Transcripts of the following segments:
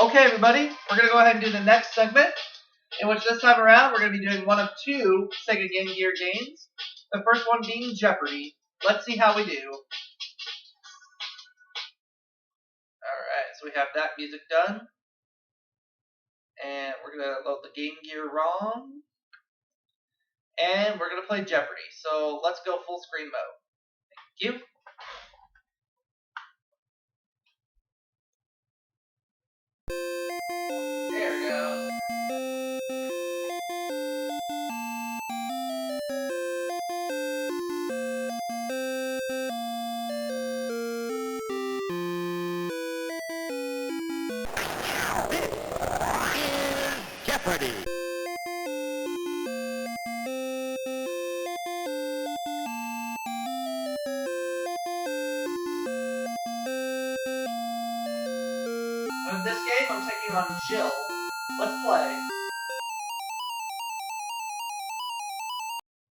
Okay, everybody, we're going to go ahead and do the next segment, in which this time around we're going to be doing one of two Sega Game Gear games. The first one being Jeopardy. Let's see how we do. Alright, so we have that music done. And we're going to load the Game Gear ROM. And we're going to play Jeopardy. So let's go full screen mode. Thank you. There we go. Jeopardy! In this game, I'm taking on Jill. Let's play.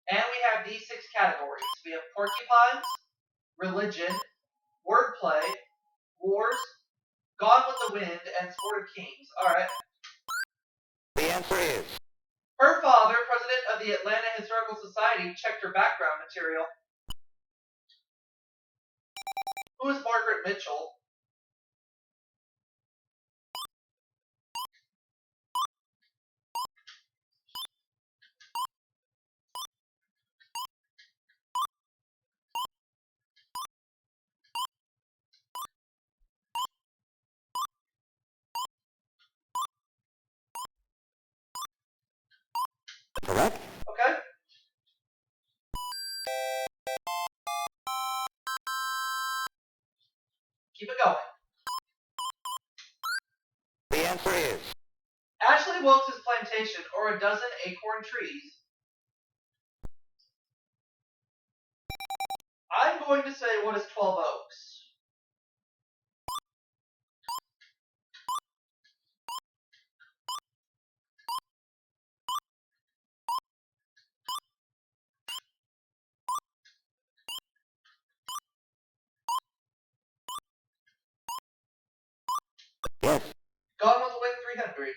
And we have these 6 categories. We have porcupines, religion, wordplay, wars, Gone with the Wind, and Sport of Kings. Alright. The answer is... Her father, president of the Atlanta Historical Society, checked her background material. Who is Margaret Mitchell? Correct? Okay. Keep it going. The answer is... Ashley Wilkes' plantation, or a dozen acorn trees. I'm going to say, what is 12 Oaks? Yes. Gone with the Wind 300.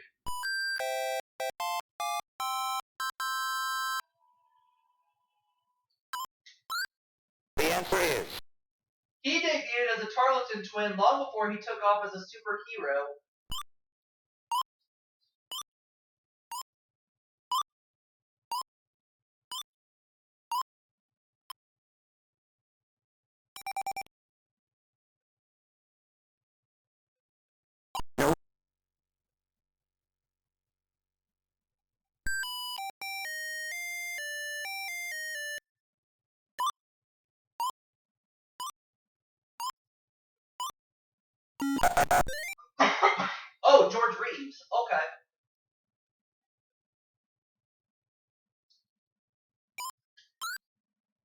The answer is... He debuted as a Tarleton twin long before he took off as a superhero. No. Oh, George Reeves. Okay.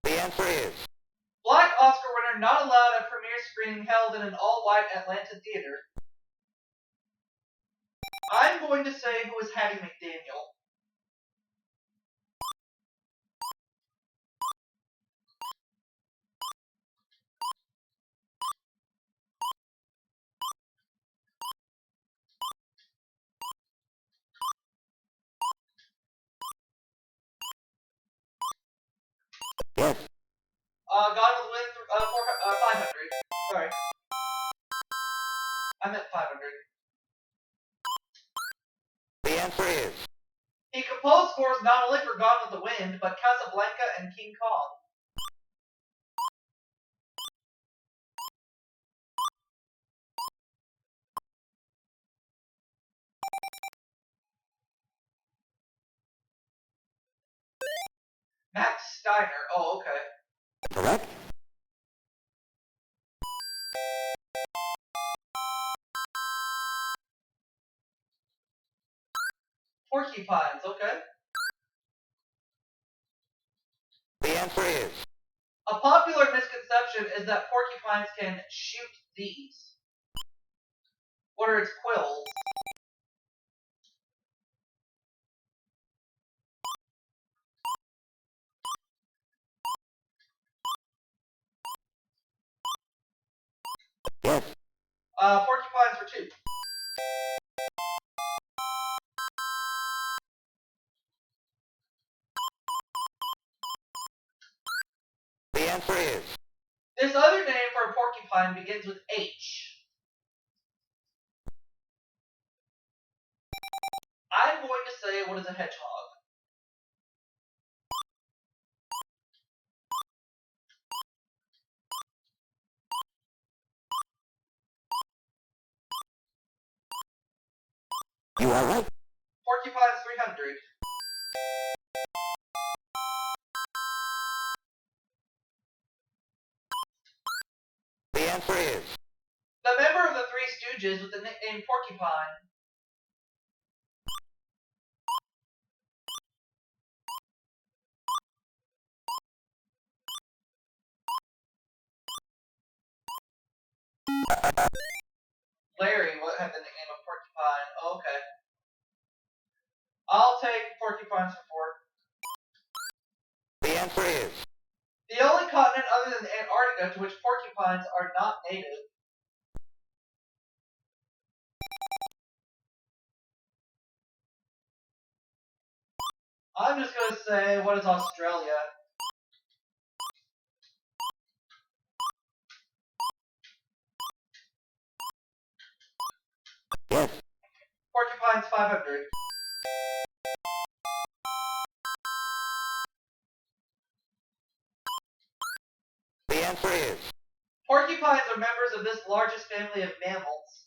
The answer is... Black Oscar winner not allowed at premiere screening held in an all-white Atlanta theater. I'm going to say, who is Hattie McDaniel? Yes. Gone with the Wind 500. Sorry. I meant 500. The answer is... He composed scores not only for Gone with the Wind, but Casablanca and King Kong. Max Steiner. Oh, okay. Correct? Porcupines. Okay. The answer is... A popular misconception is that porcupines can shoot thieves. What are its quills? Yes. Porcupines for 2. porcupine begins with H? I'm going to say, what is a hedgehog? You are right. Porcupine's 300. The answer is The member of the Three Stooges with the nickname Porcupine. Larry, what had the nickname of Porcupine? Oh, okay. I'll take porcupines for 4. the answer is The only continent other than Antarctica to which porcupines are not native. I'm just going to say, what is Australia? yes. Porcupine's 500. The answer is Porcupines are members of this largest family of mammals.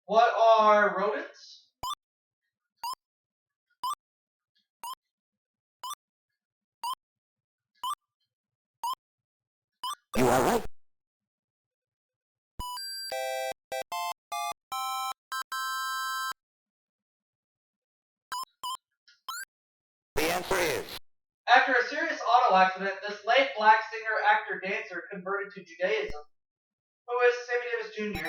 What are rodents? you are right. The answer is After a serious auto accident, this late black singer, actor, dancer converted to Judaism. Who is Sammy Davis Jr.?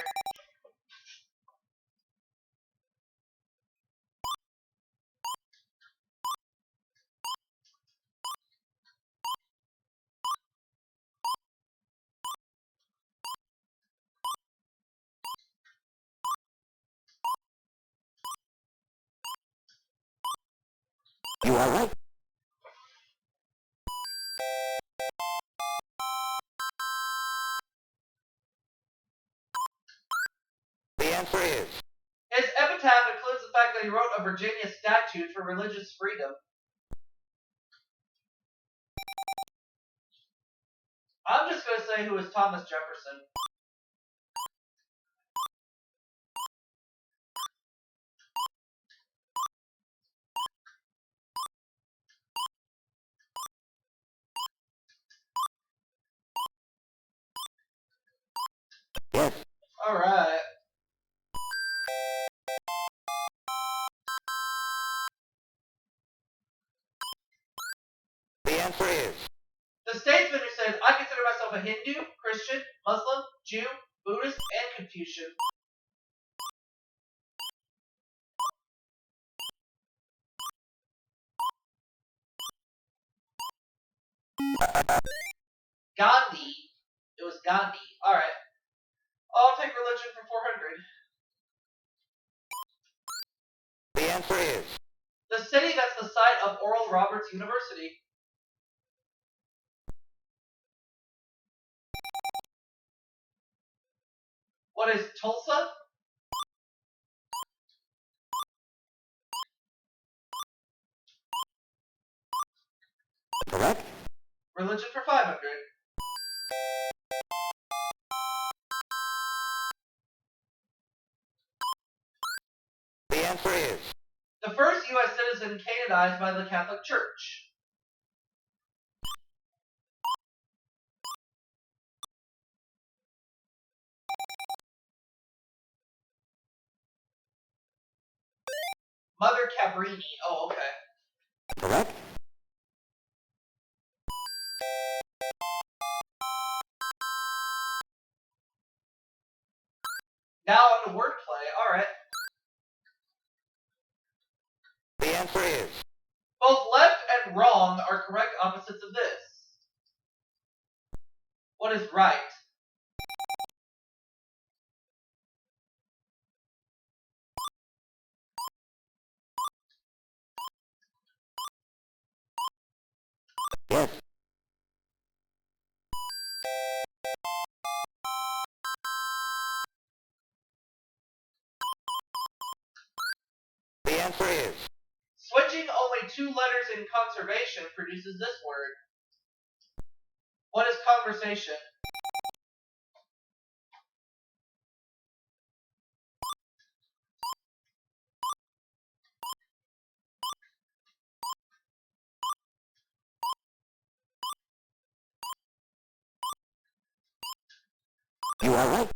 you are right. The answer is His epitaph includes the fact that he wrote a Virginia statute for religious freedom. I'm just going to say who is Thomas Jefferson. yes. Alright. The answer is The statesman who said, I consider myself a Hindu, Christian, Muslim, Jew, Buddhist, and Confucian. Gandhi. It was Gandhi. Alright. I'll take religion for 400. the answer is The city that's the site of Oral Roberts University. What is Tulsa? correct. Religion for 500. The answer is The first U.S. citizen canonized by the Catholic Church. Mother Cabrini. Oh, okay. correct. Now on to wordplay. Alright. The answer is Both left and wrong are correct opposites of this. What is right? answer is. Switching only 2 letters in conservation produces this word. What is conversation? You are right.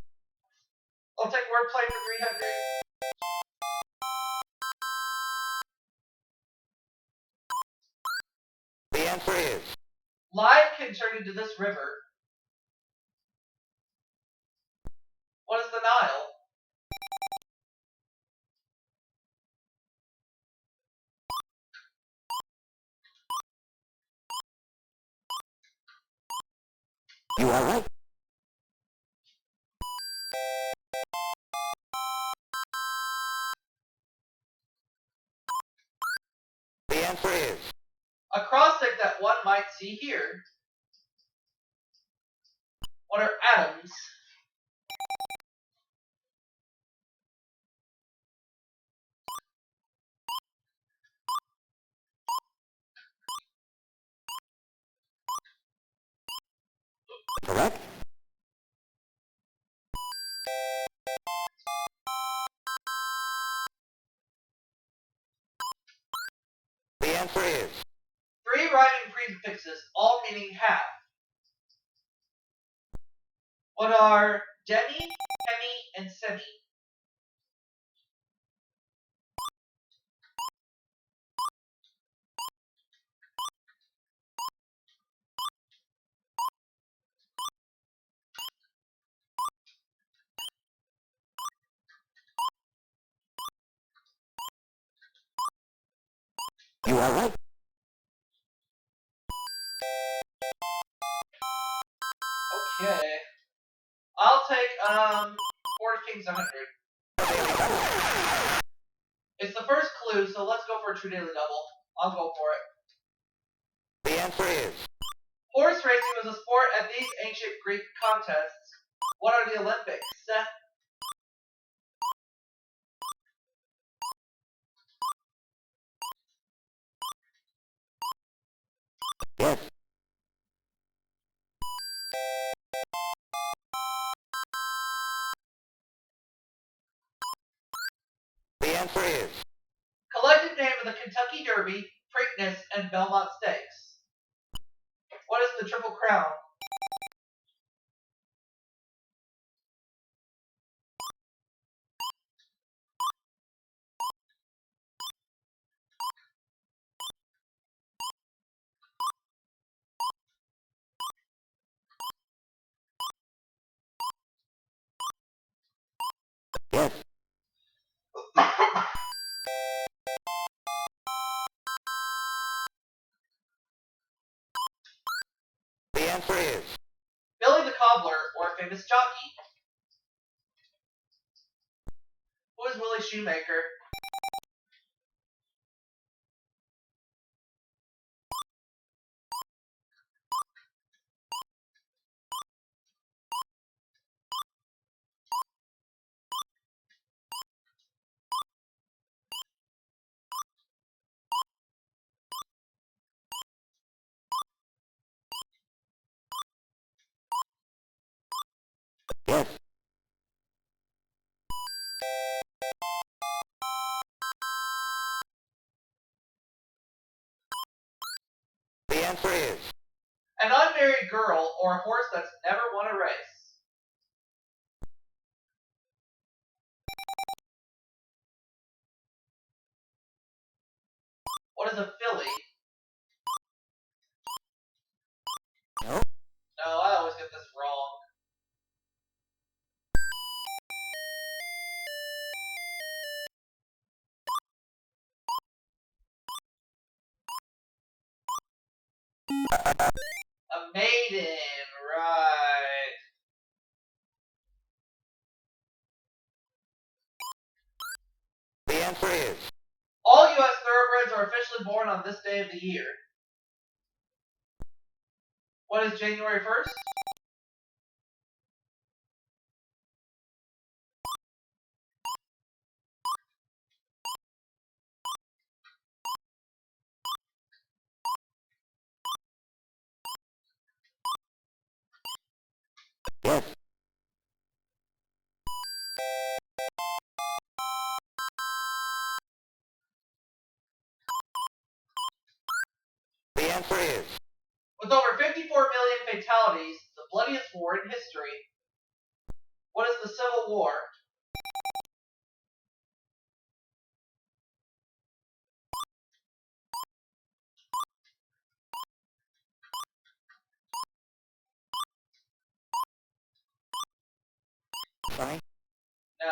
I'll take wordplay for 300. The answer is. Lime can turn into this river. What is the Nile? You are right. The answer is. Acrostic that one might see here. What are atoms? Correct. The answer is. 3 rhyming prefixes, all meaning half. What are demi, hemi, and semi? You are right. Okay. I'll take 4 kings 100. It's the first clue, so let's go for a true daily double. I'll go for it. The answer is. Horse racing was a sport at these ancient Greek contests. What are the Olympics? Yes. The answer is. Collective name of the Kentucky Derby, Preakness, and Belmont Stakes. What is the Triple Crown? Yes. The answer is. Billy the Cobbler, or a famous jockey. Who is Willie Shoemaker? Yes. The answer is. An unmarried girl, or a horse that's never won a race. What is a filly? No. No, I always get this wrong. A maiden, right. The answer is. All U.S. thoroughbreds are officially born on this day of the year. What is January 1st? Yes. The answer is With over 54 million fatalities, the bloodiest war in history. What is the Civil War? Sonny. No.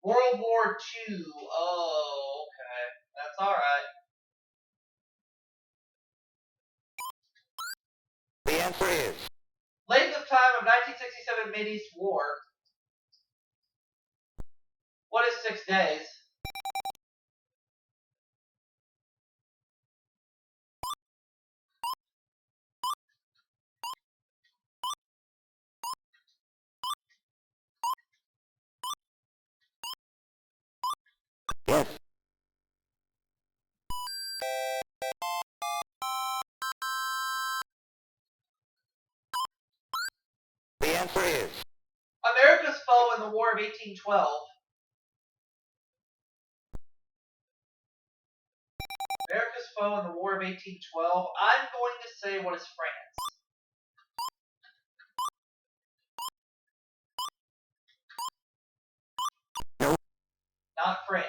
World War II. Oh, okay. That's alright. The answer is Length of time of 1967 Mideast War. What is 6 days? yes. The answer is America's foe in the War of 1812. America's foe in the War of 1812. I'm going to say, what is France? no. Not France.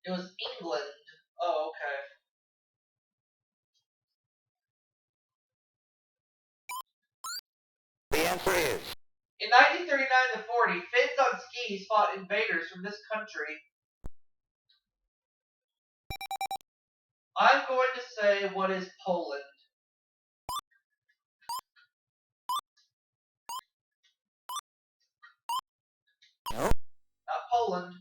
It was England. Oh, okay. The answer is In 1939 to 40, Finns on skis fought invaders from this country. I'm going to say, what is Poland? no. Not Poland.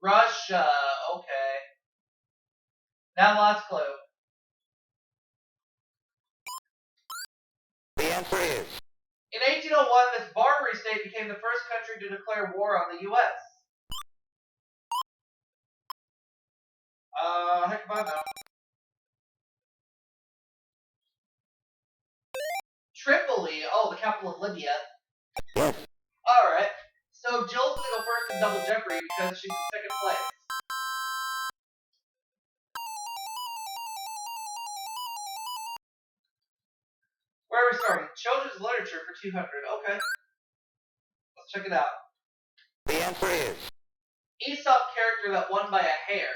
Russia. Okay. Now last clue. The answer is In 1801, this Barbary state became the first country to declare war on the U.S. Heck if I know. Tripoli. Oh, the capital of Libya. yes. Alright. So Jill's gonna go first in Double Jeopardy because she's in second place. Where are we starting? Children's literature for 200. Okay. Let's check it out. The answer is Aesop character that won by a hair.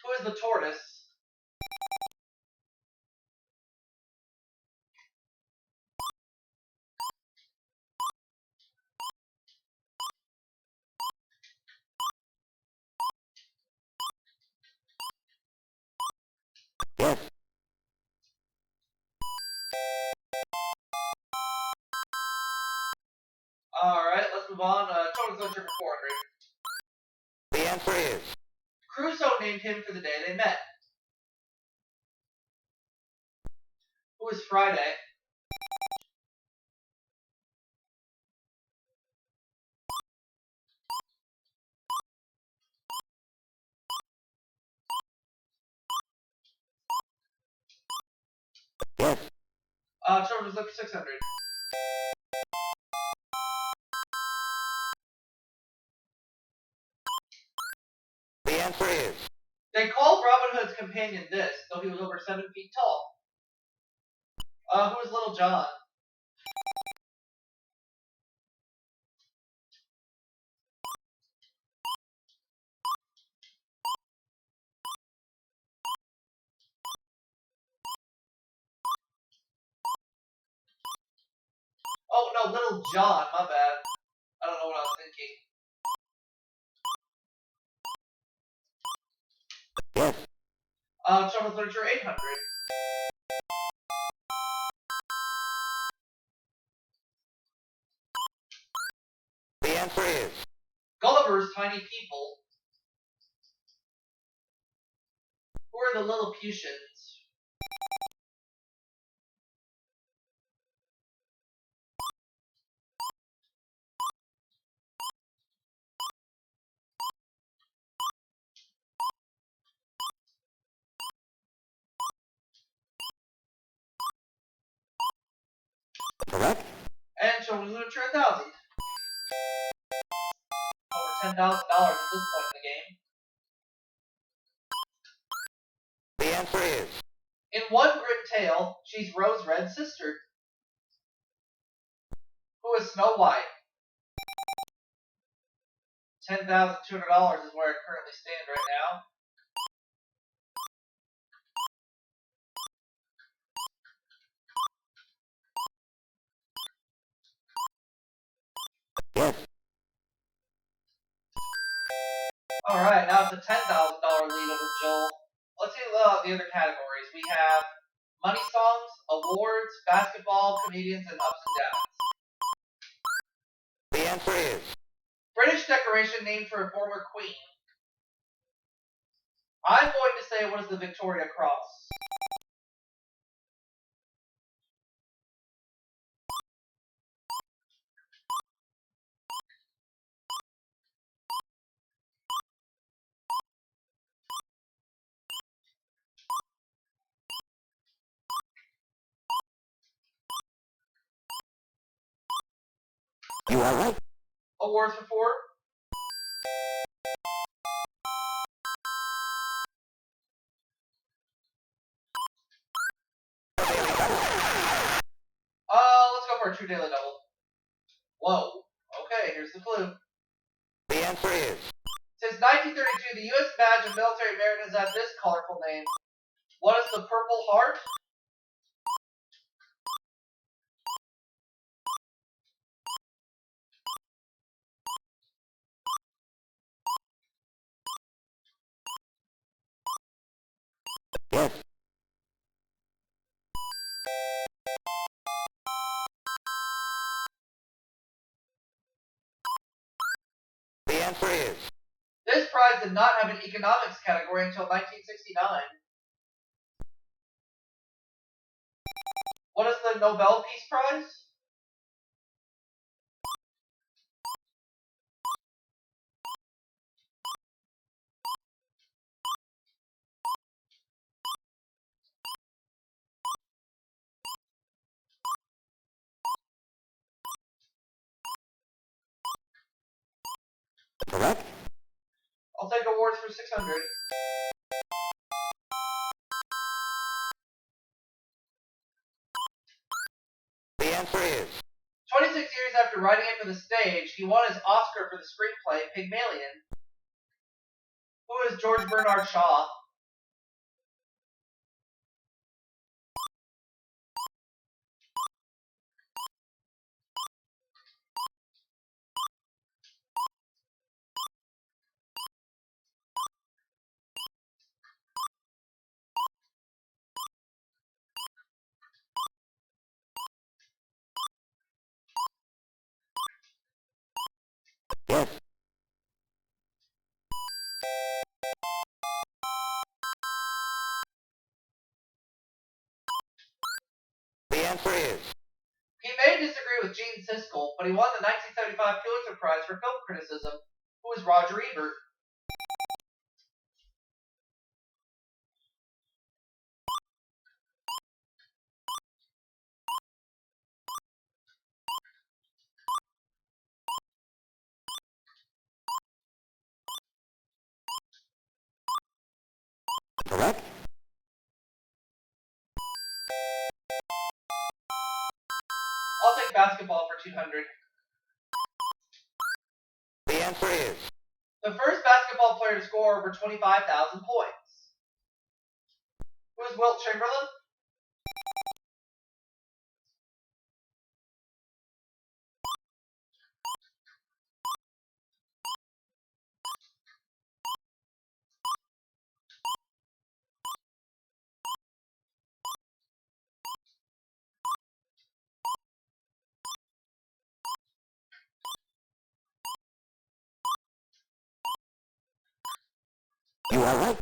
Who is the tortoise? yes. Alright, let's move on. Children's literature for 400. The answer is Crusoe named him for the day they met. Who is Friday? yes. Children's literature 600. The answer is They called Robin Hood's companion this, though he was over 7 feet tall. Who is Little John? Oh, no, Little John, my bad. I don't know what I was thinking. Yes. Children's literature 800. The answer is Gulliver's Tiny People. Who are the Lilliputians? correct. And children's literature 1000. Over $10,000 at this point in the game. The answer is In One Grim Tale, she's Rose Red's sister. Who is Snow White? $10,200 is where I currently stand right now. yes. Alright, now it's a $10,000 lead over Joel. Let's see the other categories. We have money songs, awards, basketball, comedians, and ups and downs. The answer is British decoration named for a former queen. I'm going to say, what is the Victoria Cross? you are right. Awards for 4? Let's go for a true daily double. Whoa. Okay, here's the clue. The answer is Since 1932, the U.S. badge of military merit has had this colorful name. What is the Purple Heart? yes. The answer is This prize did not have an economics category until 1969. What is the Nobel Peace Prize? correct. I'll take awards for 600. The answer is 26 years after writing it for the stage, he won his Oscar for the screenplay Pygmalion. Who is George Bernard Shaw? yes. The answer is He may disagree with Gene Siskel, but he won the 1975 Pulitzer Prize for film criticism. Who is Roger Ebert? correct. I'll take basketball for 200. The answer is The first basketball player to score over 25,000 points. Who is Wilt Chamberlain? You are right.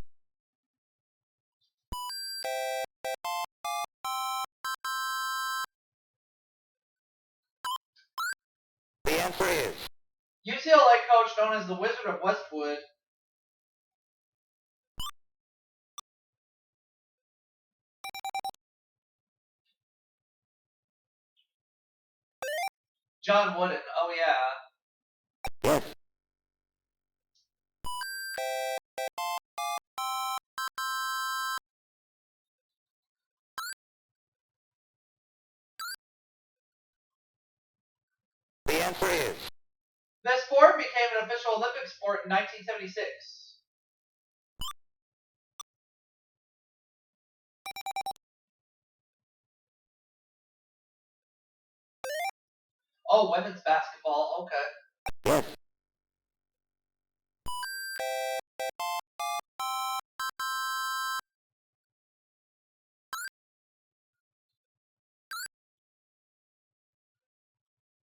The answer is UCLA coach known as the Wizard of Westwood. John Wooden. Oh yeah. yes. The answer is The sport became an official Olympic sport in 1976. Oh, women's basketball. Okay. yes.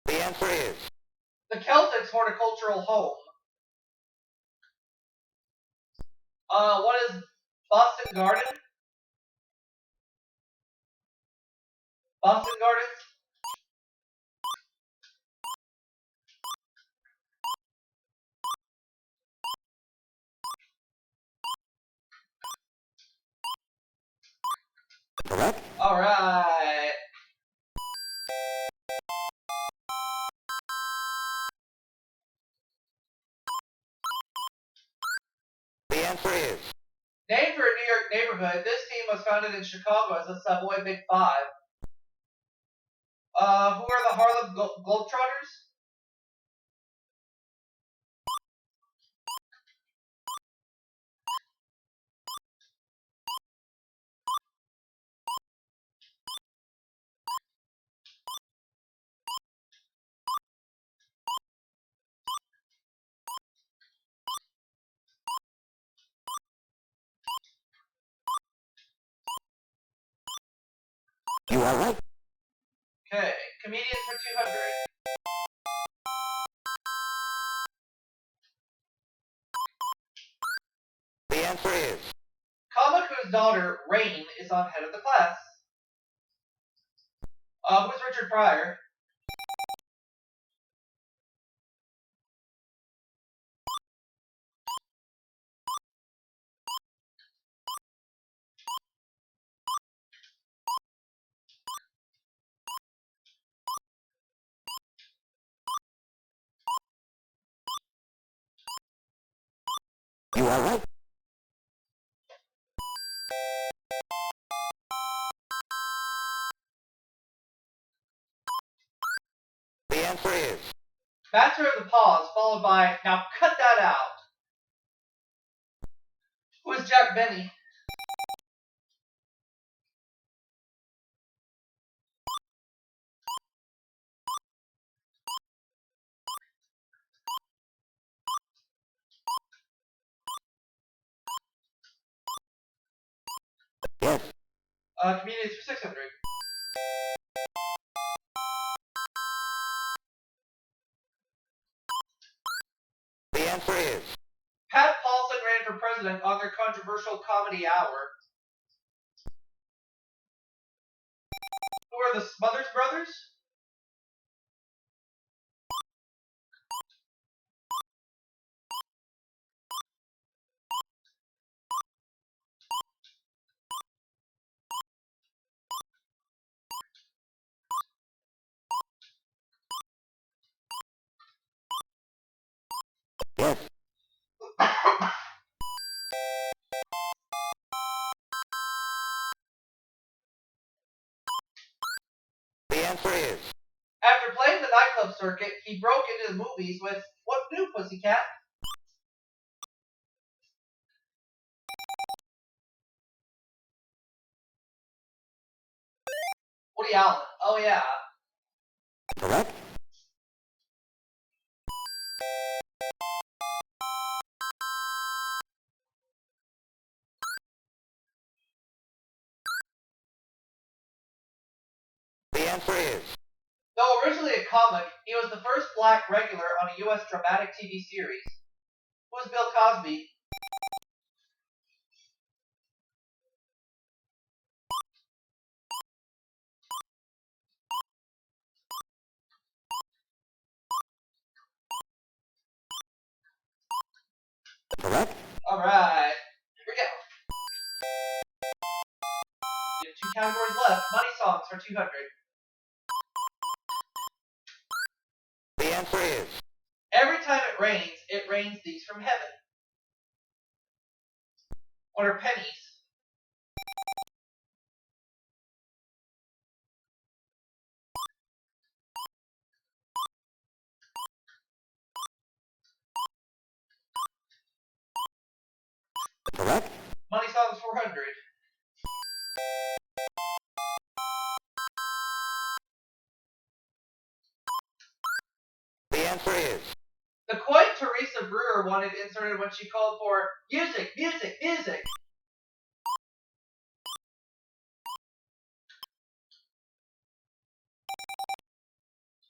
The answer is The Celtics horticultural home. What is Boston Garden? Boston Gardens? correct. Alright. The answer is Named for a New York neighborhood, this team was founded in Chicago as the Savoy Big Five. Who are the Harlem Globetrotters? you are right. Okay, comedians for 200. The answer is Comic whose daughter, Rain, is on head of the class. Who's Richard Pryor? you are right. The answer is Master of the Pause, followed by, now cut that out. Who is Jack Benny? yes. Comedians for 600. The answer is Pat Paulson ran for president on their controversial comedy hour. Who are the Smothers Brothers? yes. The answer is After playing the nightclub circuit, he broke into the movies with What's New, Pussycat? Woody Allen. Oh yeah. correct. The answer is Though originally a comic, he was the first black regular on a U.S. dramatic TV series. Who is Bill Cosby? Correct? Alright, here we go. We have 2 categories left. Money songs for 200. The answer is Every time it rains these from heaven. What are pennies? correct? Money songs 400. The answer is The coin Teresa Brewer wanted inserted when she called for music, music, music.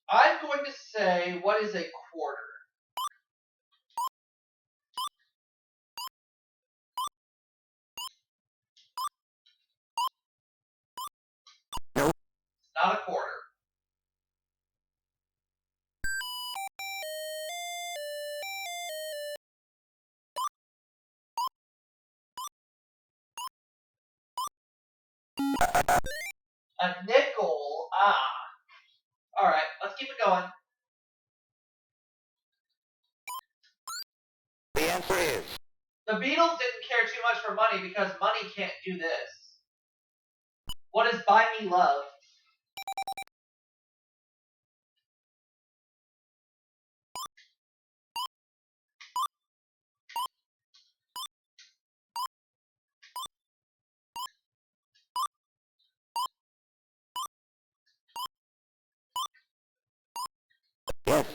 I'm going to say, what is a quarter? no. It's not a quarter. A nickel. Ah. Alright, let's keep it going. The answer is The Beatles didn't care too much for money because money can't do this. What is Buy Me Love? yes.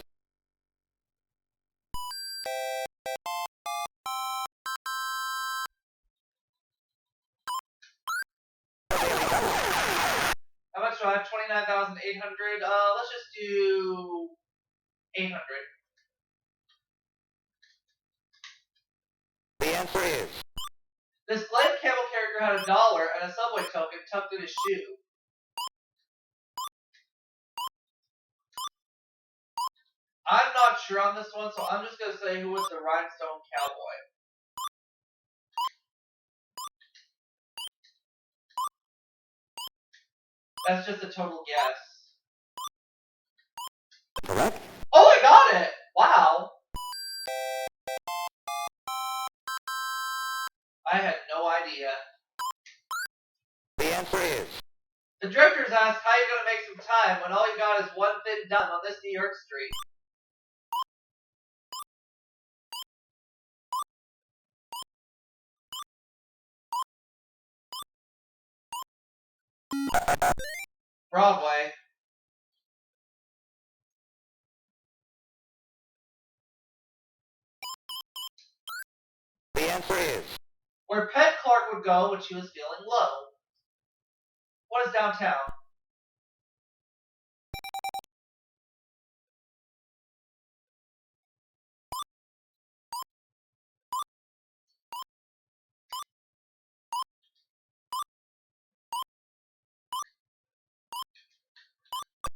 How much do I have? 29,800. Let's just do 800. The answer is This Glenn Campbell character had $1 and a subway token tucked in his shoe. I'm not sure on this one, so I'm just going to say who was the Rhinestone Cowboy. That's just a total guess. correct? Oh, I got it! Wow. I had no idea. The answer is The directors asked how you going to make some time when all you got is one thing done on this New York street. Broadway. the answer is Where Pet Clark would go when she was feeling low. What is downtown?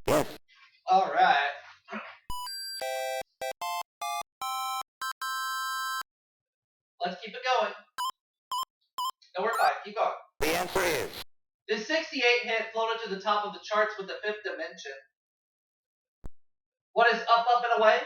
yes. Alright. Let's keep it going. No, we're fine. Keep going. The answer is This 68 hit floated to the top of the charts with the Fifth Dimension. What is Up, Up, and Away?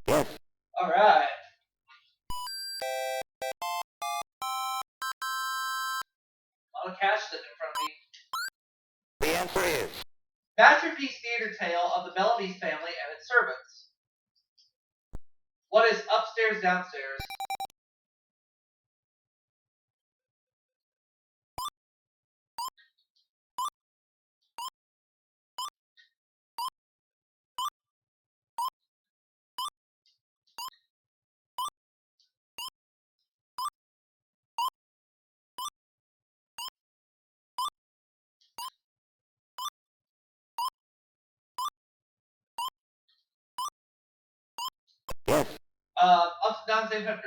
yes. Alright. A lot of cash sitting in front of me. The answer is Masterpiece theater tale of the Bellamy's family and its servants. What is Upstairs, Downstairs? Yes. Ups and downs 800.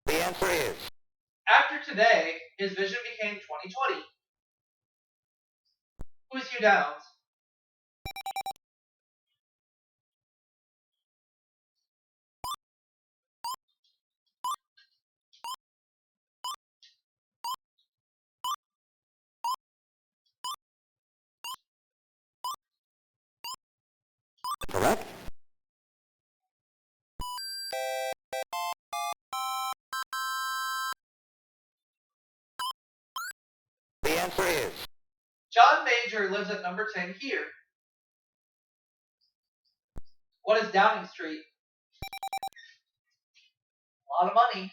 The answer is After today, his vision became 20/20. Who is Hugh Downs? correct. The answer is John Major lives at number 10 here. What is Downing Street? A lot of money.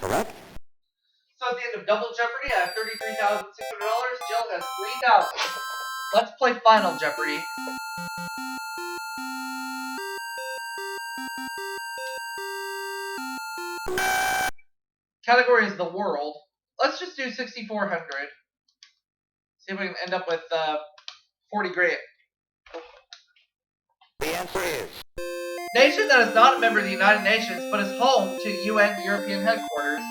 correct. So at the end of Double Jeopardy, I have $33,600. Jill has $3,000. Let's play Final Jeopardy. Category is the world. Let's just do 6,400. See if we can end up with 40 grand. The answer is Nation that is not a member of the United Nations, but is home to UN European headquarters.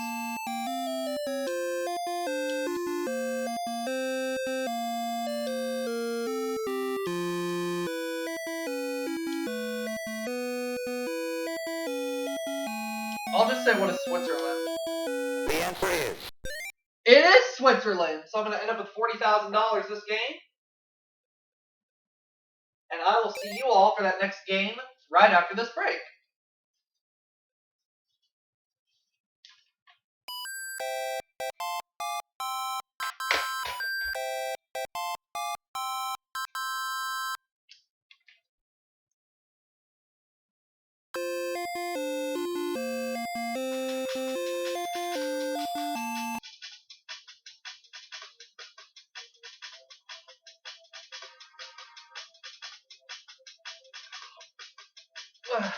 I'll just say, what is Switzerland? the answer is It is Switzerland! So I'm going to end up with $40,000 this game. And I will see you all for that next game right after this break. Ugh.